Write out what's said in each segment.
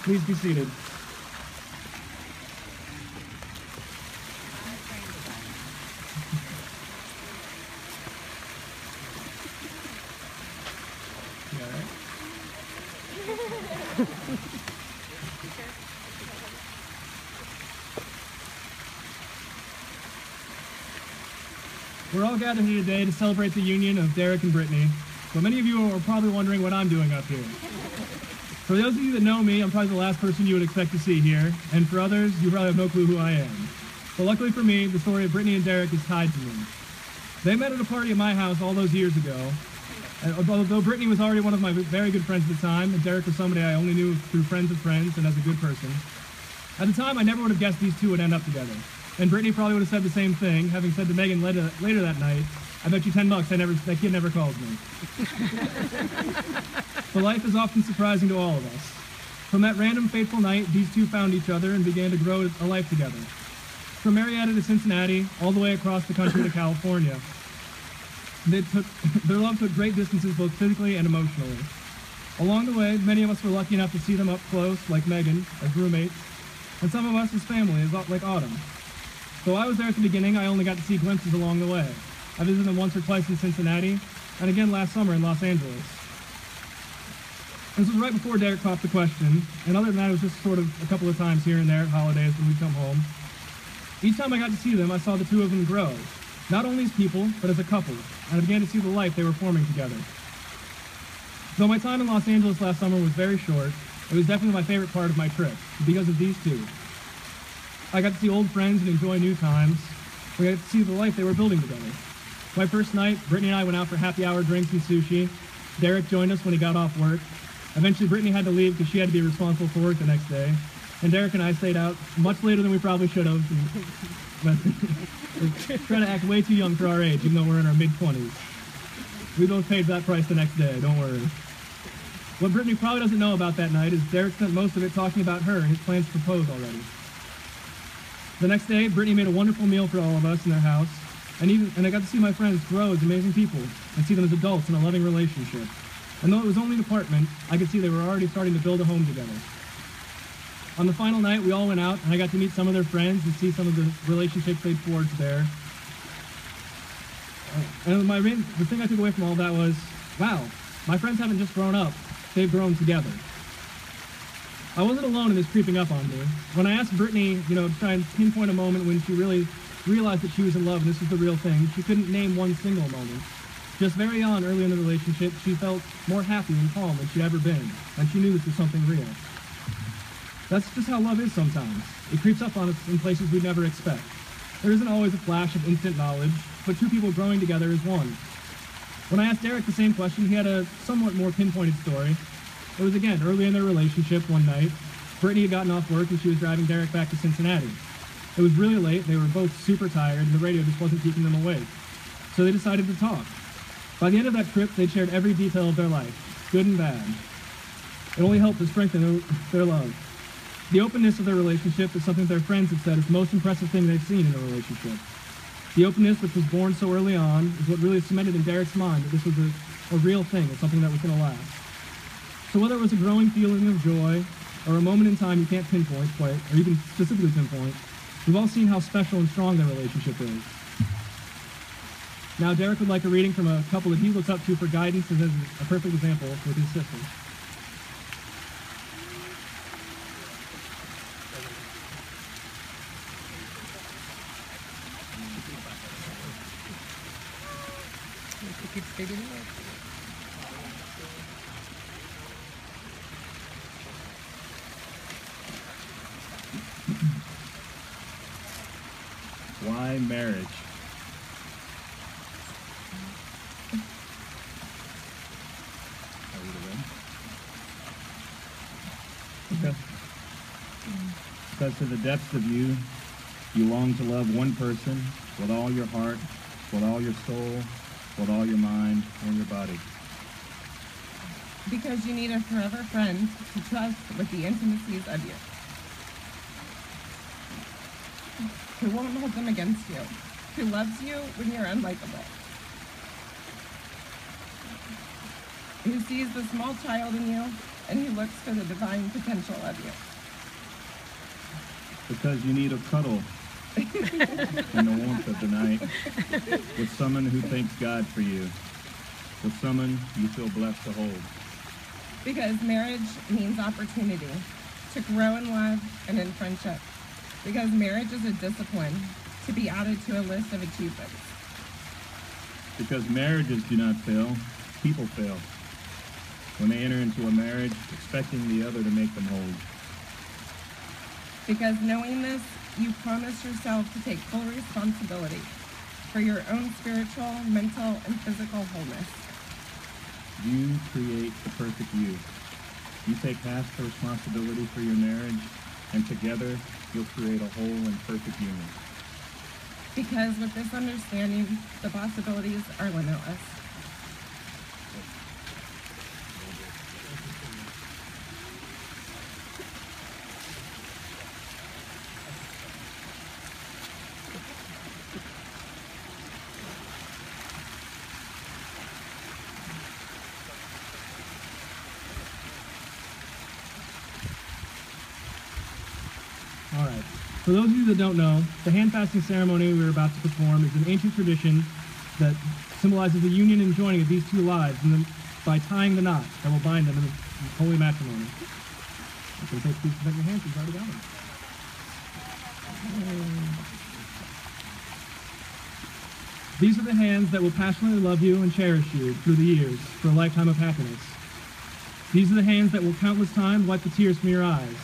Please be seated. You all right? We're all gathered here today to celebrate the union of Derek and Brittany, but many of you are probably wondering what I'm doing up here. For those of you that know me, I'm probably the last person you would expect to see here, and for others, you probably have no clue who I am. But luckily for me, the story of Brittany and Derek is tied to me. They met at a party at my house all those years ago, and although Brittany was already one of my very good friends at the time, and Derek was somebody I only knew through friends of friends and as a good person. At the time, I never would have guessed these two would end up together. And Brittany probably would have said the same thing, having said to Megan later that night, "I bet you $10 that kid never calls me." But life is often surprising to all of us. From that random fateful night, these two found each other and began to grow a life together. From Marietta to Cincinnati, all the way across the country to California. Their love took great distances both physically and emotionally. Along the way, many of us were lucky enough to see them up close, like Megan, as roommates, and some of us as family, like Autumn. Though I was there at the beginning, I only got to see glimpses along the way. I visited them once or twice in Cincinnati, and again last summer in Los Angeles. This was right before Derek popped the question, and other than that, it was just sort of a couple of times here and there at holidays when we'd come home. Each time I got to see them, I saw the two of them grow, not only as people, but as a couple, and I began to see the life they were forming together. Though my time in Los Angeles last summer was very short, it was definitely my favorite part of my trip, because of these two. I got to see old friends and enjoy new times. We got to see the life they were building together. My first night, Brittany and I went out for happy hour drinks and sushi. Derek joined us when he got off work. Eventually, Brittany had to leave because she had to be responsible for work the next day. And Derek and I stayed out much later than we probably should have. We're trying to act way too young for our age, even though we're in our mid-20s. We both paid that price the next day, don't worry. What Brittany probably doesn't know about that night is Derek spent most of it talking about her and his plans to propose already. The next day, Brittany made a wonderful meal for all of us in their house, and I got to see my friends grow as amazing people and see them as adults in a loving relationship. And though it was only an apartment, I could see they were already starting to build a home together. On the final night, we all went out, and I got to meet some of their friends and see some of the relationships they'd forged there. And the thing I took away from all that was, wow, my friends haven't just grown up, they've grown together. I wasn't alone in this creeping up on me. When I asked Brittany, to try and pinpoint a moment when she really realized that she was in love and this was the real thing, she couldn't name one single moment. Just very early in the relationship, she felt more happy and calm than she'd ever been, and she knew this was something real. That's just how love is sometimes. It creeps up on us in places we'd never expect. There isn't always a flash of instant knowledge, but two people growing together is one. When I asked Derek the same question, he had a somewhat more pinpointed story. It was again early in their relationship one night. Brittany had gotten off work and she was driving Derek back to Cincinnati. It was really late, they were both super tired, and the radio just wasn't keeping them awake. So they decided to talk. By the end of that trip, they'd shared every detail of their life, good and bad. It only helped to strengthen their love. The openness of their relationship is something their friends have said is the most impressive thing they've seen in a relationship. The openness, which was born so early on, is what really cemented in Derek's mind that this was a real thing, and something that was going to last. So whether it was a growing feeling of joy, or a moment in time you can't pinpoint quite, or even specifically pinpoint, we've all seen how special and strong their relationship is. Now Derek would like a reading from a couple that he looks up to for guidance and as a perfect example with his sister. Why marriage? Okay. Because to the depths of you, you long to love one person with all your heart, with all your soul, with all your mind and your body. Because you need a forever friend to trust with the intimacies of you. Who won't hold them against you. Who loves you when you're unlikable. who sees the small child in you and who looks for the divine potential of you. Because you need a cuddle in the warmth of the night with someone who thanks God for you, with someone you feel blessed to hold. Because marriage means opportunity to grow in love and in friendship. Because marriage is a discipline to be added to a list of achievements. Because marriages do not fail, people fail when they enter into a marriage expecting the other to make them whole. Because knowing this, you promise yourself to take full responsibility for your own spiritual, mental, and physical wholeness. You create the perfect you. You take half the responsibility for your marriage, and together you'll create a whole and perfect union. Because with this understanding, the possibilities are limitless. All right. For those of you that don't know, the hand fasting ceremony we're about to perform is an ancient tradition that symbolizes the union and joining of these two lives by tying the knot that will bind them in holy matrimony. You can take these from your hands, you've already got them. These are the hands that will passionately love you and cherish you through the years for a lifetime of happiness. These are the hands that will countless times wipe the tears from your eyes,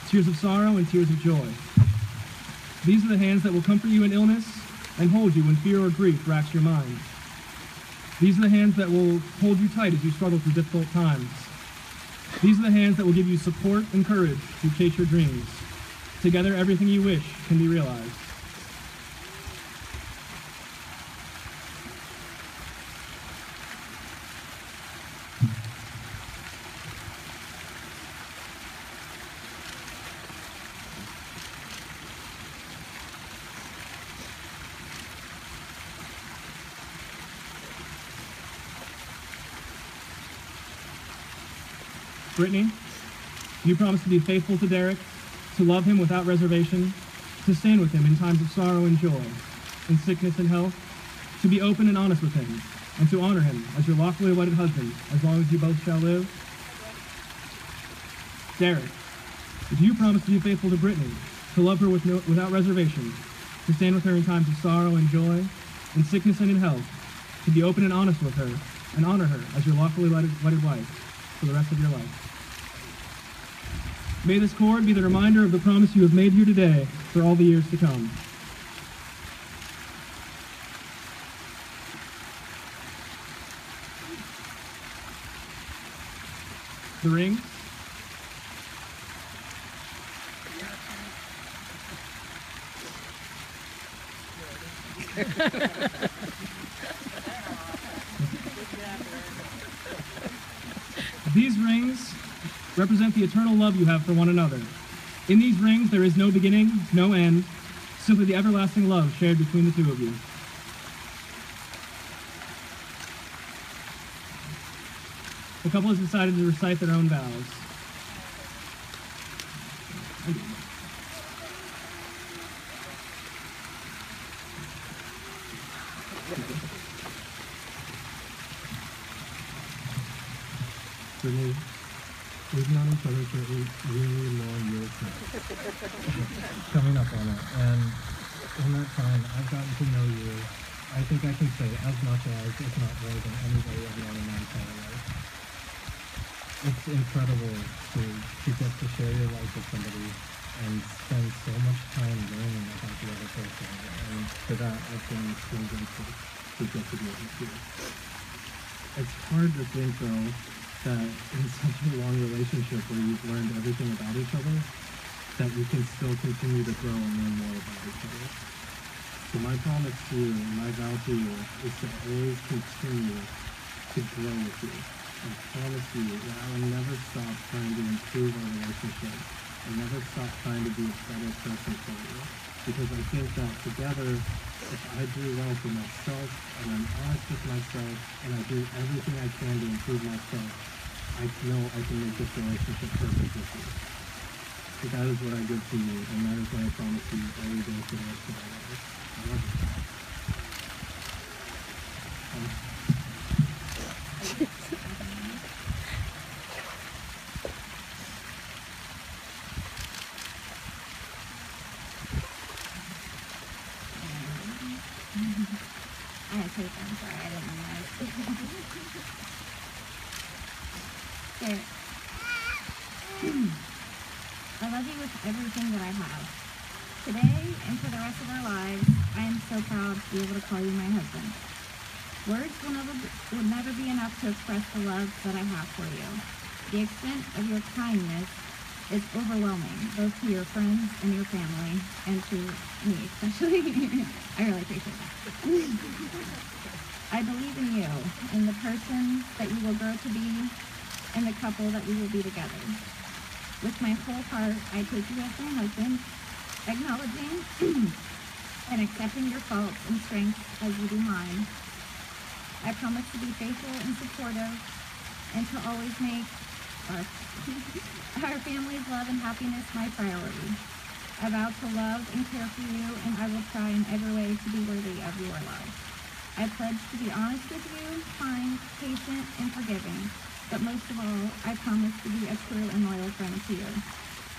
tears of sorrow and tears of joy. These are the hands that will comfort you in illness and hold you when fear or grief racks your mind. These are the hands that will hold you tight as you struggle through difficult times. These are the hands that will give you support and courage to chase your dreams. Together, everything you wish can be realized. Brittany, you promise to be faithful to Derek, to love him without reservation, to stand with him in times of sorrow and joy, in sickness and health, to be open and honest with him, and to honor him as your lawfully wedded husband, as long as you both shall live? Derek, do you promise to be faithful to Brittany, to love her without reservation, to stand with her in times of sorrow and joy, in sickness and in health, to be open and honest with her, and honor her as your lawfully wedded wife for the rest of your life? May this cord be the reminder of the promise you have made here today for all the years to come. The ring. These rings represent the eternal love you have for one another. In these rings, there is no beginning, no end, simply the everlasting love shared between the two of you. The couple has decided to recite their own vows. Brittany, we've known each other for a really long years now. Coming up on it. And in that time, I've gotten to know you, I think I can say, as much as, if not more than anybody I've known in my entire life. It's incredible to get to share your life with somebody and spend so much time learning about the other person. And for that, I've been so grateful to get to be able to do. It's hard to think, though, that in such a long relationship where you've learned everything about each other, that you can still continue to grow and learn more about each other. So my promise to you and my vow to you is to always continue to grow with you. I promise you that I will never stop trying to improve our relationship. I'll never stop trying to be a better person for you. because I think that together, if I do well for myself and I'm honest with myself and I do everything I can to improve myself, I know I can make this relationship perfect with you. So that is what I give to you, and that is what I promise you every day for the rest of my life. I love you. I had tape, I'm sorry, I didn't realize. Here. I love you with everything that I have. Today and for the rest of our lives, I am so proud to be able to call you my husband. Words will never be enough to express the love that I have for you. The extent of your kindness is overwhelming, both to your friends and your family, and to me especially. I really appreciate that. I believe in you, in the person that you will grow to be, and the couple that we will be together. With my whole heart, I take you as my husband, acknowledging and accepting your faults and strengths as you do mine. I promise to be faithful and supportive, and to always make our family's love and happiness my priority. I vow to love and care for you, and I will try in every way to be worthy of your love. I pledge to be honest with you, kind, patient, and forgiving. But most of all, I promise to be a true and loyal friend to you.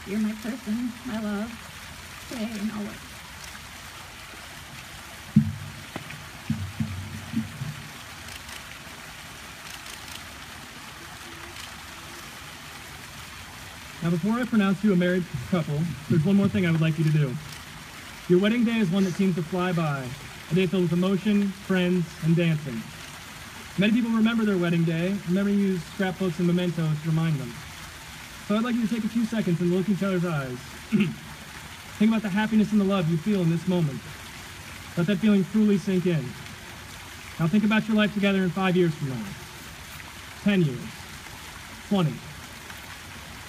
You're my person, my love, today and always. Now, before I pronounce you a married couple, there's one more thing I would like you to do. Your wedding day is one that seems to fly by, a day filled with emotion, friends, and dancing. Many people remember their wedding day, remembering to use scrapbooks and mementos to remind them. So I'd like you to take a few seconds and look each other's eyes. Think about the happiness and the love you feel in this moment. Let that feeling truly sink in. Now think about your life together in 5 years from now. 10 years. 20.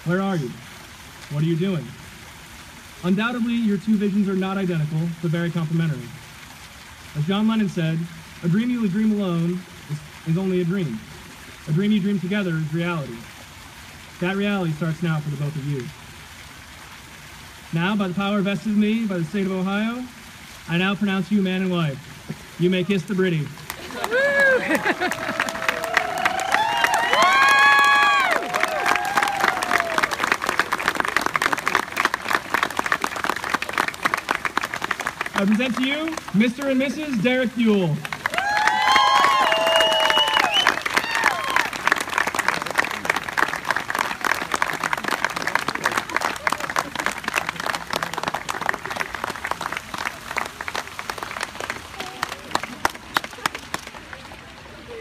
Where are you? What are you doing? Undoubtedly, your two visions are not identical, but very complementary. As John Lennon said, a dream you would dream alone is only a dream. A dream you dream together is reality. That reality starts now for the both of you. Now, by the power vested in me by the state of Ohio, I now pronounce you man and wife. You may kiss the Britty. I present to you Mr. and Mrs. Derek Buell.